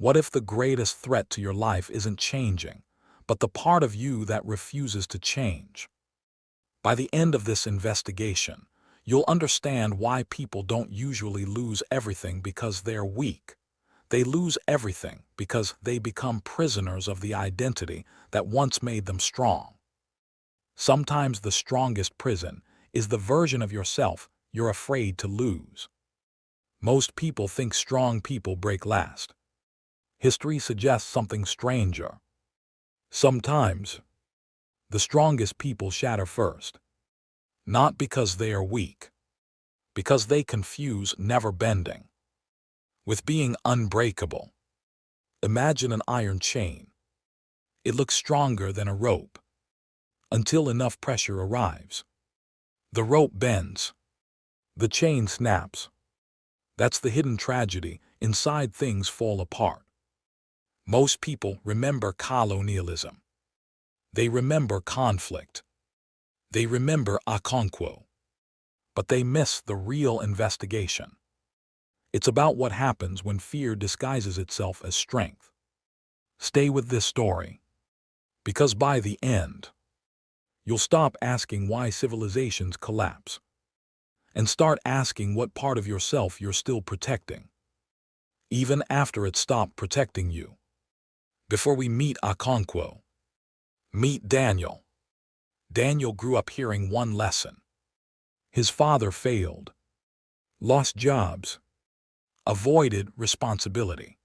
What if the greatest threat to your life isn't changing, but the part of you that refuses to change? By the end of this investigation, you'll understand why people don't usually lose everything because they're weak. They lose everything because they become prisoners of the identity that once made them strong. Sometimes the strongest prison is the version of yourself you're afraid to lose. Most people think strong people break last. History suggests something stranger. Sometimes, the strongest people shatter first. Not because they are weak, because they confuse never bending with being unbreakable. Imagine an iron chain. It looks stronger than a rope until enough pressure arrives. The rope bends. The chain snaps. That's the hidden tragedy. Inside, things fall apart. Most people remember colonialism. They remember conflict. They remember Okonkwo. But they miss the real investigation. It's about what happens when fear disguises itself as strength. Stay with this story, because by the end, you'll stop asking why civilizations collapse and start asking what part of yourself you're still protecting, even after it stopped protecting you. Before we meet Okonkwo, meet Daniel. Daniel grew up hearing one lesson. His father failed, lost jobs, avoided responsibility.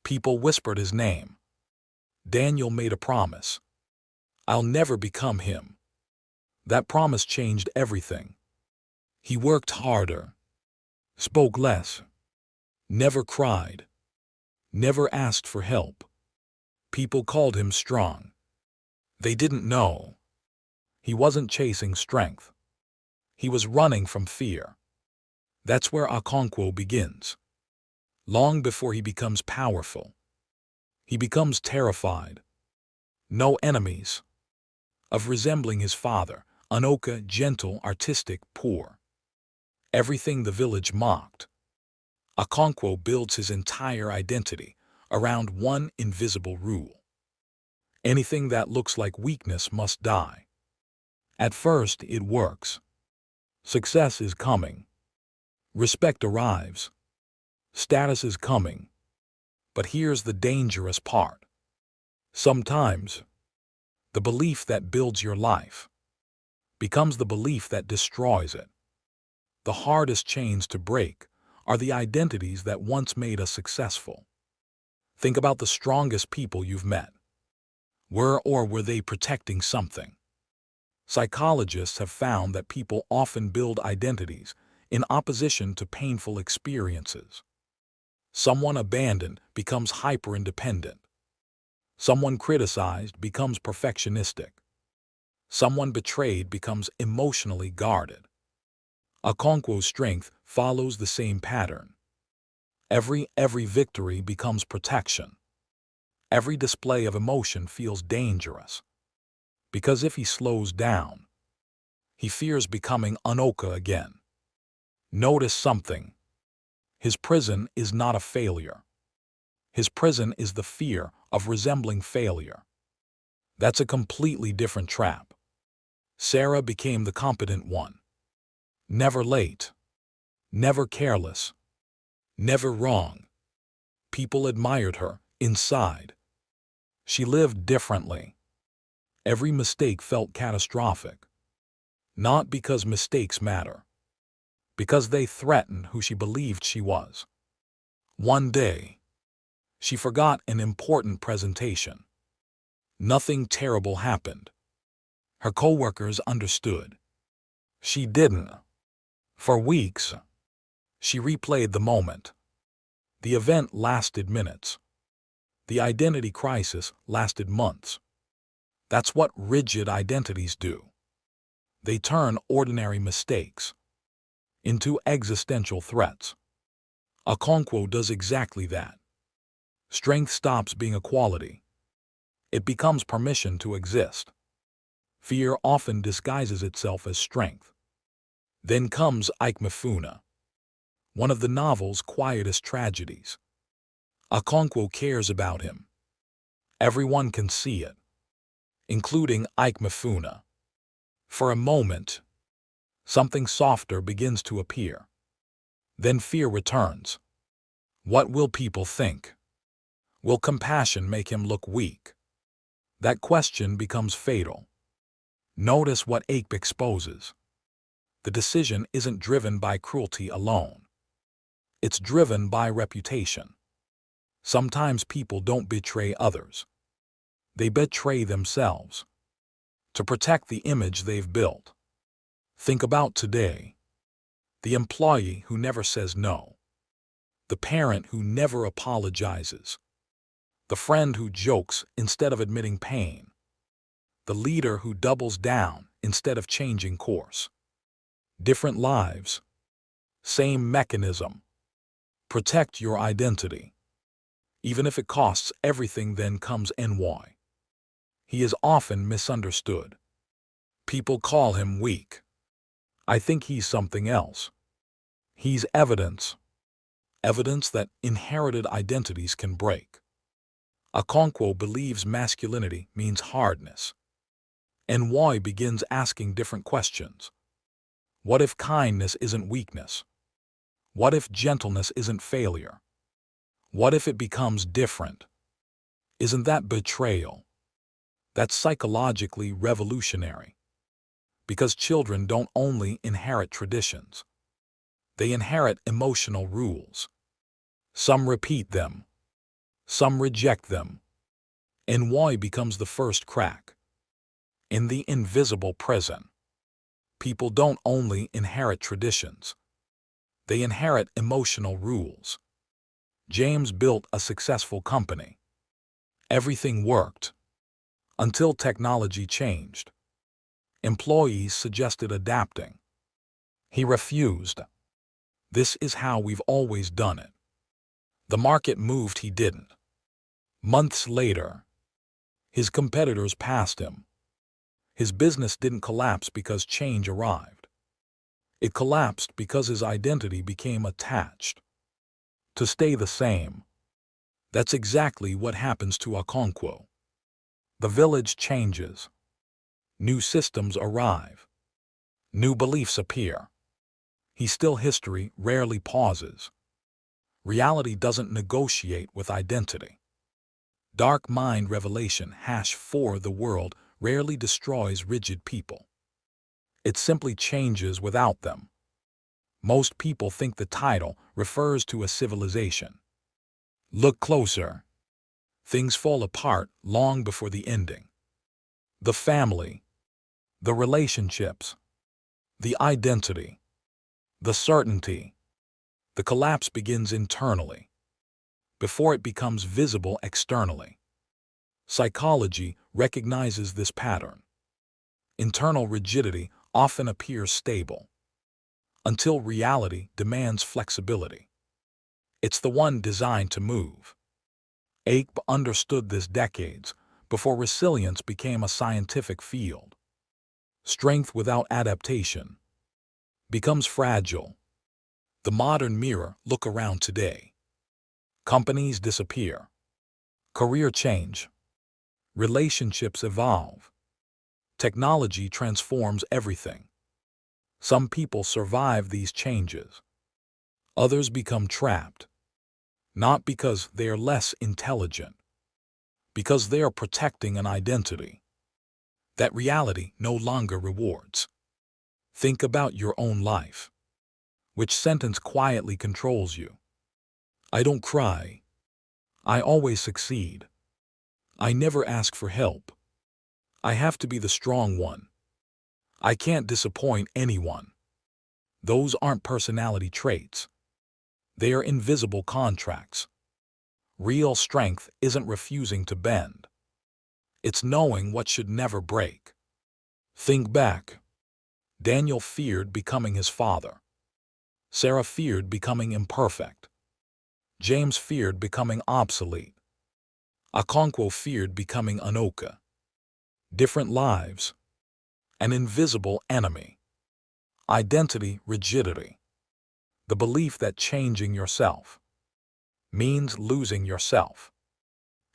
People whispered his name. Daniel made a promise. I'll never become him. That promise changed everything. He worked harder, spoke less, never cried, never asked for help. People called him strong. They didn't know. He wasn't chasing strength. He was running from fear. That's where Okonkwo begins. Long before he becomes powerful, he becomes terrified. No enemies. Of resembling his father, Anoka, gentle, artistic, poor. Everything the village mocked. Okonkwo builds his entire identity around one invisible rule. Anything that looks like weakness must die. At first, it works. Success is coming. Respect arrives. Status is coming. But here's the dangerous part. Sometimes, the belief that builds your life becomes the belief that destroys it. The hardest chains to break are the identities that once made us successful. Think about the strongest people you've met. Were they protecting something? Psychologists have found that people often build identities in opposition to painful experiences. Someone abandoned becomes hyper-independent. Someone criticized becomes perfectionistic. Someone betrayed becomes emotionally guarded. Okonkwo's strength follows the same pattern. Every victory becomes protection. Every display of emotion feels dangerous. Because if he slows down, he fears becoming Anoka again. Notice something. His prison is not a failure. His prison is the fear of resembling failure. That's a completely different trap. Sarah became the competent one. Never late. Never careless. Never wrong. People admired her inside. She lived differently. Every mistake felt catastrophic. Not because mistakes matter. Because they threaten who she believed she was. One day, she forgot an important presentation. Nothing terrible happened. Her coworkers understood. She didn't. For weeks, she replayed the moment. The event lasted minutes. The identity crisis lasted months. That's what rigid identities do. They turn ordinary mistakes into existential threats. Okonkwo does exactly that. Strength stops being a quality. It becomes permission to exist. Fear often disguises itself as strength. Then comes Ikemefuna, one of the novel's quietest tragedies. Okonkwo cares about him. Everyone can see it, including Ike Mifuna. For a moment, something softer begins to appear. Then fear returns. What will people think? Will compassion make him look weak? That question becomes fatal. Notice what Ape exposes. The decision isn't driven by cruelty alone. It's driven by reputation. Sometimes people don't betray others. They betray themselves to protect the image they've built. Think about today. The employee who never says no. The parent who never apologizes. The friend who jokes instead of admitting pain. The leader who doubles down instead of changing course. Different lives. Same mechanism. Protect your identity. Even if it costs everything. Then comes Nwoye. He is often misunderstood. People call him weak. I think he's something else. He's evidence. Evidence that inherited identities can break. Okonkwo believes masculinity means hardness. Nwoye begins asking different questions. What if kindness isn't weakness? What if gentleness isn't failure? What if it becomes different? Isn't that betrayal? That's psychologically revolutionary. Because children don't only inherit traditions. They inherit emotional rules. Some repeat them. Some reject them. Nwoye becomes the first crack. In the invisible prison, people don't only inherit traditions. They inherit emotional rules. James built a successful company. Everything worked. Until technology changed. Employees suggested adapting. He refused. This is how we've always done it. The market moved, he didn't. Months later, his competitors passed him. His business didn't collapse because change arrived. It collapsed because his identity became attached to stay the same. That's exactly what happens to Okonkwo. The village changes. New systems arrive. New beliefs appear. He's still history, rarely pauses. Reality doesn't negotiate with identity. Dark mind revelation #4 The world rarely destroys rigid people. It simply changes without them. Most people think the title refers to a civilization. Look closer. Things fall apart long before the ending. The family, the relationships, the identity, the certainty. The collapse begins internally, before it becomes visible externally. Psychology recognizes this pattern. Internal rigidity often appears stable, until reality demands flexibility. It's the one designed to move. Ape understood this decades before resilience became a scientific field. Strength without adaptation becomes fragile. The modern mirror, look around today. Companies disappear. Career change. Relationships evolve. Technology transforms everything. Some people survive these changes. Others become trapped. Not because they are less intelligent, because they are protecting an identity that reality no longer rewards. Think about your own life. Which sentence quietly controls you? I don't cry. I always succeed. I never ask for help. I have to be the strong one. I can't disappoint anyone. Those aren't personality traits. They are invisible contracts. Real strength isn't refusing to bend. It's knowing what should never break. Think back. Daniel feared becoming his father. Sarah feared becoming imperfect. James feared becoming obsolete. Okonkwo feared becoming Anoka. Different lives. An invisible enemy. Identity rigidity. The belief that changing yourself means losing yourself.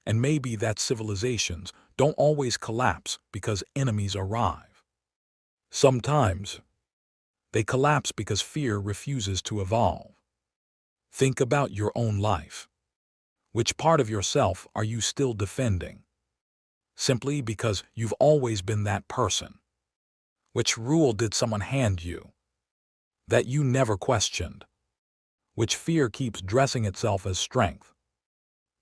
And maybe that civilizations don't always collapse because enemies arrive. Sometimes they collapse because fear refuses to evolve. Think about your own life. Which part of yourself are you still defending? Simply because you've always been that person. Which rule did someone hand you that you never questioned? Which fear keeps dressing itself as strength?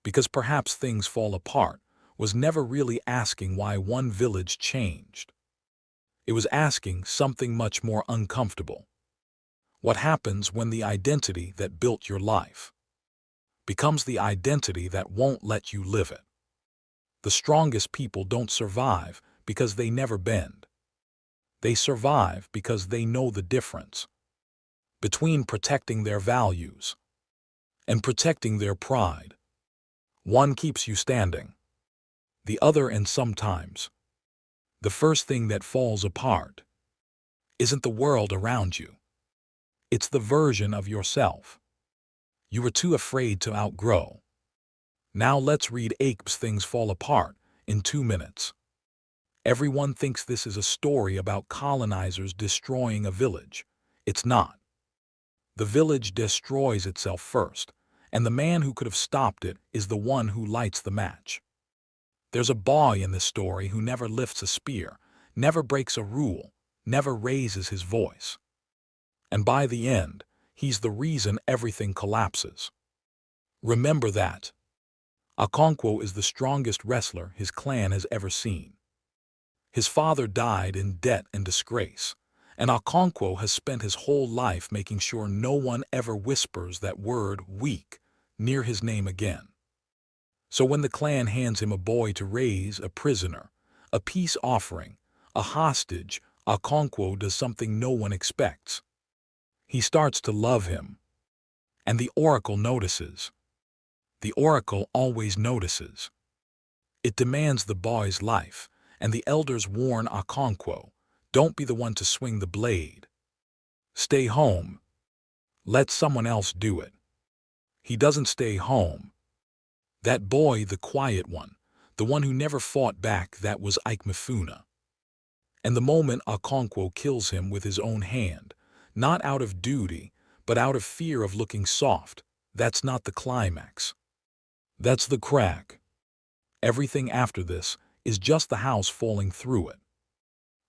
Because perhaps things fall apart was never really asking why one village changed. It was asking something much more uncomfortable. What happens when the identity that built your life becomes the identity that won't let you live it? The strongest people don't survive because they never bend. They survive because they know the difference between protecting their values and protecting their pride. One keeps you standing, the other, and sometimes the first thing that falls apart isn't the world around you. It's the version of yourself you were too afraid to outgrow. Now let's read Achebe's Things Fall Apart in 2 minutes. Everyone thinks this is a story about colonizers destroying a village. It's not. The village destroys itself first, and the man who could have stopped it is the one who lights the match. There's a boy in this story who never lifts a spear, never breaks a rule, never raises his voice. And by the end, he's the reason everything collapses. Remember that. Okonkwo is the strongest wrestler his clan has ever seen. His father died in debt and disgrace, and Okonkwo has spent his whole life making sure no one ever whispers that word "weak" near his name again. So when the clan hands him a boy to raise, a prisoner, a peace offering, a hostage, Okonkwo does something no one expects. He starts to love him. And the oracle notices. The oracle always notices. It demands the boy's life, and the elders warn Okonkwo, don't be the one to swing the blade. Stay home. Let someone else do it. He doesn't stay home. That boy, the quiet one, the one who never fought back, that was Ikemefuna. And the moment Okonkwo kills him with his own hand, not out of duty, but out of fear of looking soft, that's not the climax. That's the crack. Everything after this is just the house falling through it.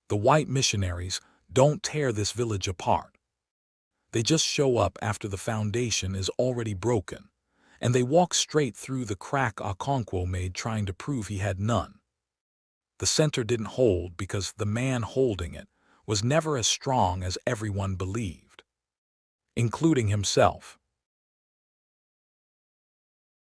The white missionaries don't tear this village apart. They just show up after the foundation is already broken, and they walk straight through the crack Okonkwo made, trying to prove he had none. The center didn't hold because the man holding it was never as strong as everyone believed, including himself.